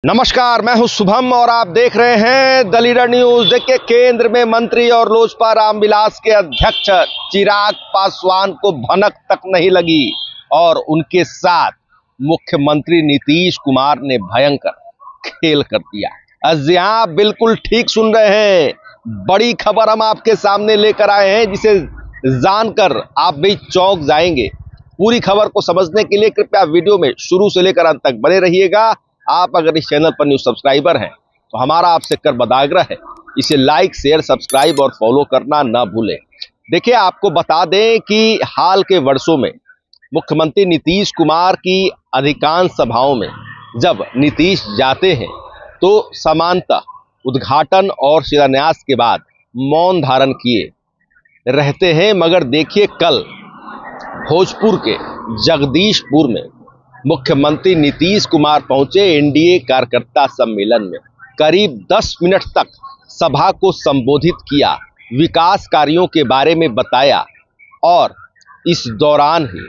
नमस्कार, मैं हूं शुभम और आप देख रहे हैं द लीडर न्यूज। देखिए, केंद्र में मंत्री और लोजपा रामविलास के अध्यक्ष चिराग पासवान को भनक तक नहीं लगी और उनके साथ मुख्यमंत्री नीतीश कुमार ने भयंकर खेल कर दिया। जी हाँ, आप बिल्कुल ठीक सुन रहे हैं। बड़ी खबर हम आपके सामने लेकर आए हैं जिसे जानकर आप भी चौंक जाएंगे। पूरी खबर को समझने के लिए कृपया वीडियो में शुरू से लेकर अंत तक बने रहिएगा। आप अगर इस चैनल पर न्यू सब्सक्राइबर हैं तो हमारा आपसे करबद्ध आग्रह है, इसे लाइक, शेयर, सब्सक्राइब और फॉलो करना ना भूलें। देखिए, आपको बता दें कि हाल के वर्षों में मुख्यमंत्री नीतीश कुमार की अधिकांश सभाओं में जब नीतीश जाते हैं तो सामान्यतः उद्घाटन और शिलान्यास के बाद मौन धारण किए रहते हैं। मगर देखिए, कल भोजपुर के जगदीशपुर में मुख्यमंत्री नीतीश कुमार पहुंचे एनडीए कार्यकर्ता सम्मेलन में। करीब 10 मिनट तक सभा को संबोधित किया, विकास कार्यों के बारे में बताया और इस दौरान ही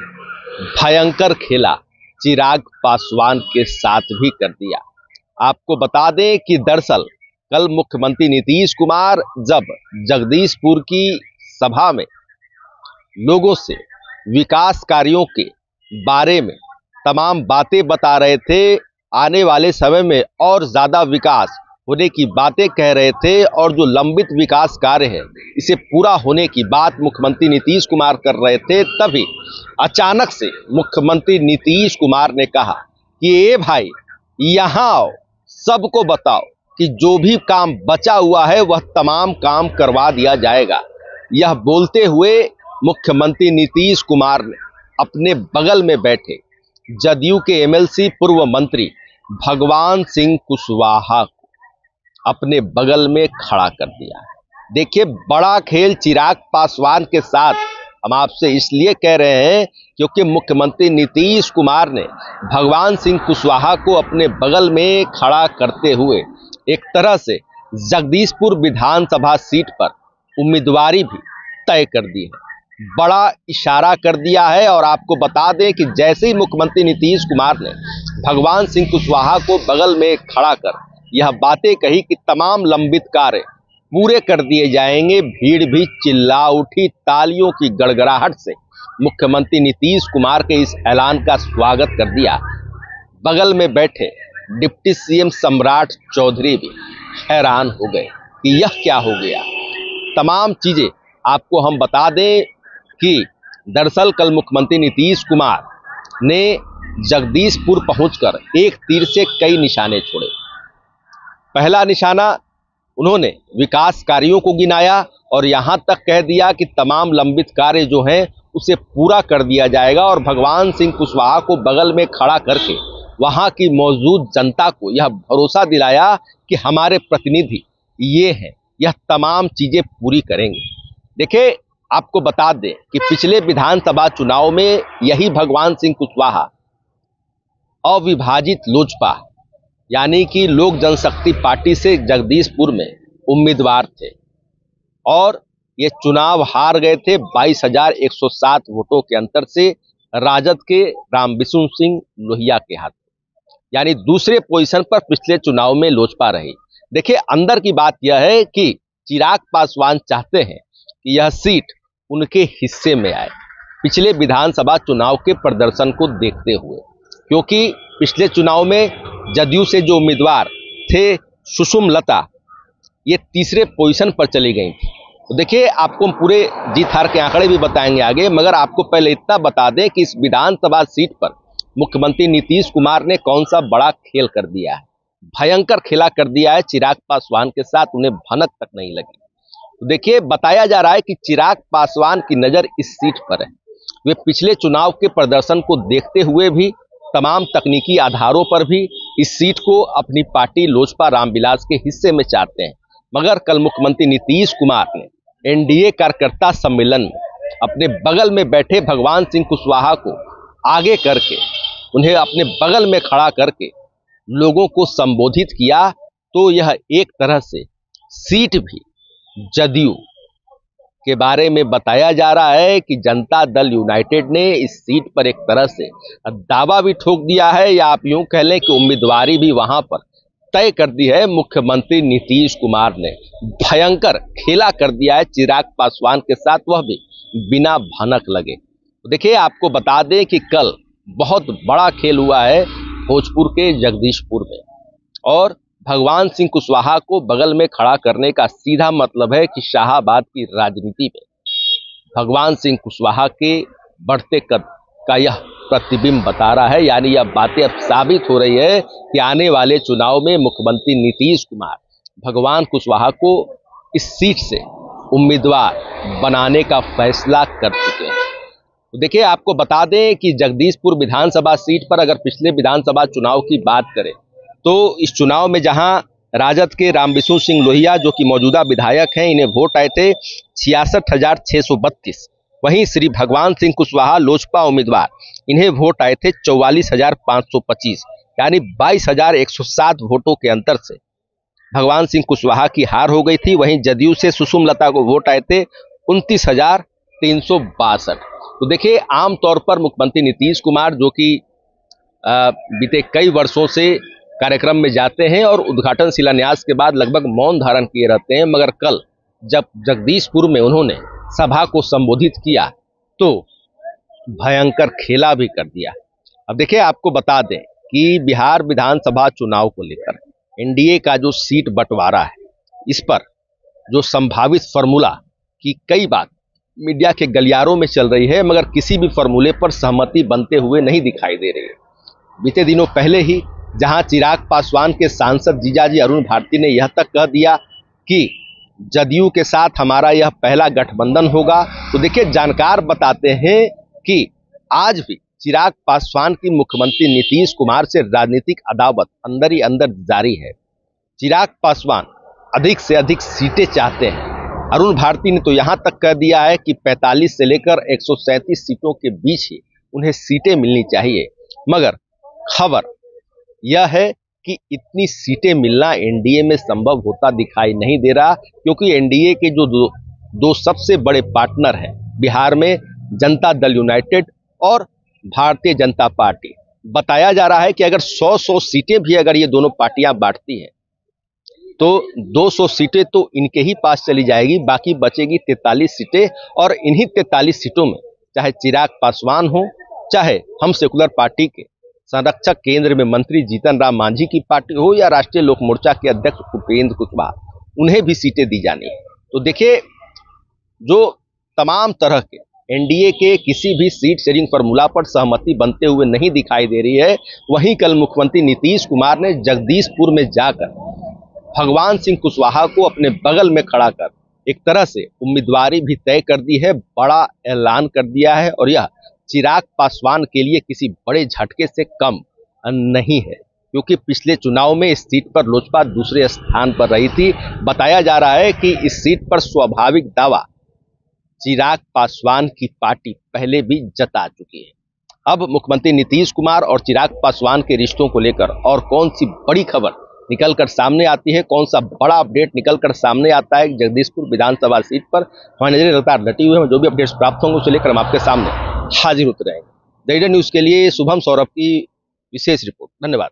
भयंकर खेला चिराग पासवान के साथ भी कर दिया। आपको बता दें कि दरअसल कल मुख्यमंत्री नीतीश कुमार जब जगदीशपुर की सभा में लोगों से विकास कार्यों के बारे में तमाम बातें बता रहे थे, आने वाले समय में और ज्यादा विकास होने की बातें कह रहे थे और जो लंबित विकास कार्य है इसे पूरा होने की बात मुख्यमंत्री नीतीश कुमार कर रहे थे, तभी अचानक से मुख्यमंत्री नीतीश कुमार ने कहा कि ए भाई, यहाँ आओ, सबको बताओ कि जो भी काम बचा हुआ है वह तमाम काम करवा दिया जाएगा। यह बोलते हुए मुख्यमंत्री नीतीश कुमार ने अपने बगल में बैठे जदयू के एमएलसी पूर्व मंत्री भगवान सिंह कुशवाहा को अपने बगल में खड़ा कर दिया। देखिए, बड़ा खेल चिराग पासवान के साथ हम आपसे इसलिए कह रहे हैं क्योंकि मुख्यमंत्री नीतीश कुमार ने भगवान सिंह कुशवाहा को अपने बगल में खड़ा करते हुए एक तरह से जगदीशपुर विधानसभा सीट पर उम्मीदवारी भी तय कर दी है। बड़ा इशारा कर दिया है और आपको बता दें कि जैसे ही मुख्यमंत्री नीतीश कुमार ने भगवान सिंह कुशवाहा को बगल में खड़ा कर यह बातें कही कि तमाम लंबित कार्य पूरे कर दिए जाएंगे, भीड़ भी चिल्ला उठी। तालियों की गड़गड़ाहट से मुख्यमंत्री नीतीश कुमार के इस ऐलान का स्वागत कर दिया। बगल में बैठे डिप्टी सीएम सम्राट चौधरी भी हैरान हो गए कि यह क्या हो गया। तमाम चीजें आपको हम बता दें कि दरअसल कल मुख्यमंत्री नीतीश कुमार ने जगदीशपुर पहुंचकर एक तीर से कई निशाने छोड़े। पहला निशाना, उन्होंने विकास कार्यों को गिनाया और यहां तक कह दिया कि तमाम लंबित कार्य जो हैं उसे पूरा कर दिया जाएगा और भगवान सिंह कुशवाहा को बगल में खड़ा करके वहां की मौजूद जनता को यह भरोसा दिलाया कि हमारे प्रतिनिधि ये हैं, यह तमाम चीजें पूरी करेंगे। देखिए, आपको बता दें कि पिछले विधानसभा चुनाव में यही भगवान सिंह कुशवाहा अविभाजित लोजपा यानी कि लोक जनशक्ति पार्टी से जगदीशपुर में उम्मीदवार थे और ये चुनाव हार गए थे 22,107 वोटों के अंतर से राजद के रामविशुन सिंह लोहिया के हाथ, यानी दूसरे पोजीशन पर पिछले चुनाव में लोजपा रही। देखिए, अंदर की बात यह है कि चिराग पासवान चाहते हैं कि यह सीट उनके हिस्से में आए पिछले विधानसभा चुनाव के प्रदर्शन को देखते हुए, क्योंकि पिछले चुनाव में जदयू से जो उम्मीदवार थे सुषुमलता, ये तीसरे पोजीशन पर चली गई थी। तो देखिए, आपको हम पूरे जीत हार के आंकड़े भी बताएंगे आगे, मगर आपको पहले इतना बता दें कि इस विधानसभा सीट पर मुख्यमंत्री नीतीश कुमार ने कौन सा बड़ा खेल कर दिया है, भयंकर खेला कर दिया है चिराग पासवान के साथ, उन्हें भनक तक नहीं लगी। तो देखिए, बताया जा रहा है कि चिराग पासवान की नजर इस सीट पर है। वे पिछले चुनाव के प्रदर्शन को देखते हुए भी, तमाम तकनीकी आधारों पर भी इस सीट को अपनी पार्टी लोजपा रामविलास के हिस्से में चाहते हैं। मगर कल मुख्यमंत्री नीतीश कुमार ने एनडीए कार्यकर्ता सम्मेलन में अपने बगल में बैठे भगवान सिंह कुशवाहा को आगे करके, उन्हें अपने बगल में खड़ा करके लोगों को संबोधित किया। तो यह एक तरह से सीट भी जदयू के बारे में बताया जा रहा है कि जनता दल यूनाइटेड ने इस सीट पर एक तरह से दावा भी ठोक दिया है, या आप यूं कह लें कि उम्मीदवारी भी वहां पर तय कर दी है मुख्यमंत्री नीतीश कुमार ने। भयंकर खेला कर दिया है चिराग पासवान के साथ, वह भी बिना भनक लगे। देखिए, आपको बता दें कि कल बहुत बड़ा खेल हुआ है भोजपुर के जगदीशपुर में, और भगवान सिंह कुशवाहा को बगल में खड़ा करने का सीधा मतलब है कि शाहाबाद की राजनीति में भगवान सिंह कुशवाहा के बढ़ते कद का यह प्रतिबिंब बता रहा है। यानी यह बातें अब साबित हो रही है कि आने वाले चुनाव में मुख्यमंत्री नीतीश कुमार भगवान कुशवाहा को इस सीट से उम्मीदवार बनाने का फैसला कर चुके हैं। तो देखिए, आपको बता दें कि जगदीशपुर विधानसभा सीट पर अगर पिछले विधानसभा चुनाव की बात करें तो इस चुनाव में जहां राजद के रामविशुन सिंह लोहिया जो कि मौजूदा विधायक हैं, इन्हें वोट आए थे 66,632। वहीं श्री भगवान सिंह कुशवाहा लोजपा उम्मीदवार, इन्हें वोट आए थे 44,525, यानी 22,107 वोटों के अंतर से भगवान सिंह कुशवाहा की हार हो गई थी। वहीं जदयू से सुषुम लता को वोट आए थे 29,362। तो देखिए, आमतौर पर मुख्यमंत्री नीतीश कुमार जो कि बीते कई वर्षों से कार्यक्रम में जाते हैं और उद्घाटन शिलान्यास के बाद लगभग मौन धारण किए रहते हैं, मगर कल जब जगदीशपुर में उन्होंने सभा को संबोधित किया तो भयंकर खेला भी कर दिया। अब देखिए, आपको बता दें कि बिहार विधानसभा चुनाव को लेकर एनडीए का जो सीट बंटवारा है, इस पर जो संभावित फॉर्मूला की कई बात मीडिया के गलियारों में चल रही है, मगर किसी भी फॉर्मूले पर सहमति बनते हुए नहीं दिखाई दे रही है। बीते दिनों पहले ही जहां चिराग पासवान के सांसद जीजाजी अरुण भारती ने यह तक कह दिया कि जदयू के साथ हमारा यह पहला गठबंधन होगा, तो देखिए, जानकार बताते हैं कि आज भी चिराग पासवान की मुख्यमंत्री नीतीश कुमार से राजनीतिक अदावत अंदर ही अंदर जारी है। चिराग पासवान अधिक से अधिक सीटें चाहते हैं। अरुण भारती ने तो यहां तक कह दिया है कि 45 से लेकर 137 सीटों के बीच ही उन्हें सीटें मिलनी चाहिए, मगर खबर यह है कि इतनी सीटें मिलना एनडीए में संभव होता दिखाई नहीं दे रहा, क्योंकि एनडीए के जो दो सबसे बड़े पार्टनर हैं बिहार में, जनता दल यूनाइटेड और भारतीय जनता पार्टी, बताया जा रहा है कि अगर 100 सीटें भी अगर ये दोनों पार्टियां बांटती हैं तो 200 सीटें तो इनके ही पास चली जाएगी, बाकी बचेगी 43 सीटें। और इन्हीं 43 सीटों में चाहे चिराग पासवान हो, चाहे हम सेकुलर पार्टी के संरक्षक केंद्र में मंत्री जीतन राम मांझी की पार्टी हो, या राष्ट्रीय लोक मोर्चा के अध्यक्ष उपेंद्र कुशवाहा, उन्हें भी सीटें दी जानी है। तो देखिए, जो तमाम तरह के एनडीए के किसी भी सीट शेयरिंग फॉर्मूला पर सहमति बनते हुए नहीं दिखाई दे रही है, वहीं कल मुख्यमंत्री नीतीश कुमार ने जगदीशपुर में जाकर भगवान सिंह कुशवाहा को अपने बगल में खड़ा कर एक तरह से उम्मीदवारी भी तय कर दी है, बड़ा ऐलान कर दिया है। और यह चिराग पासवान के लिए किसी बड़े झटके से कम नहीं है, क्योंकि पिछले चुनाव में इस सीट पर लोजपा दूसरे स्थान पर रही थी। बताया जा रहा है कि इस सीट पर स्वाभाविक दावा चिराग पासवान की पार्टी पहले भी जता चुकी है। अब मुख्यमंत्री नीतीश कुमार और चिराग पासवान के रिश्तों को लेकर और कौन सी बड़ी खबर निकलकर सामने आती है, कौन सा बड़ा अपडेट निकलकर सामने आता है जगदीशपुर विधानसभा सीट पर, हमारी नजरें लगातार डटी हुई है। जो भी अपडेट्स प्राप्त होंगे उसे लेकर हम आपके सामने हाजिर होते रहेंगे। द लीडर न्यूज के लिए शुभम सौरभ की विशेष रिपोर्ट। धन्यवाद।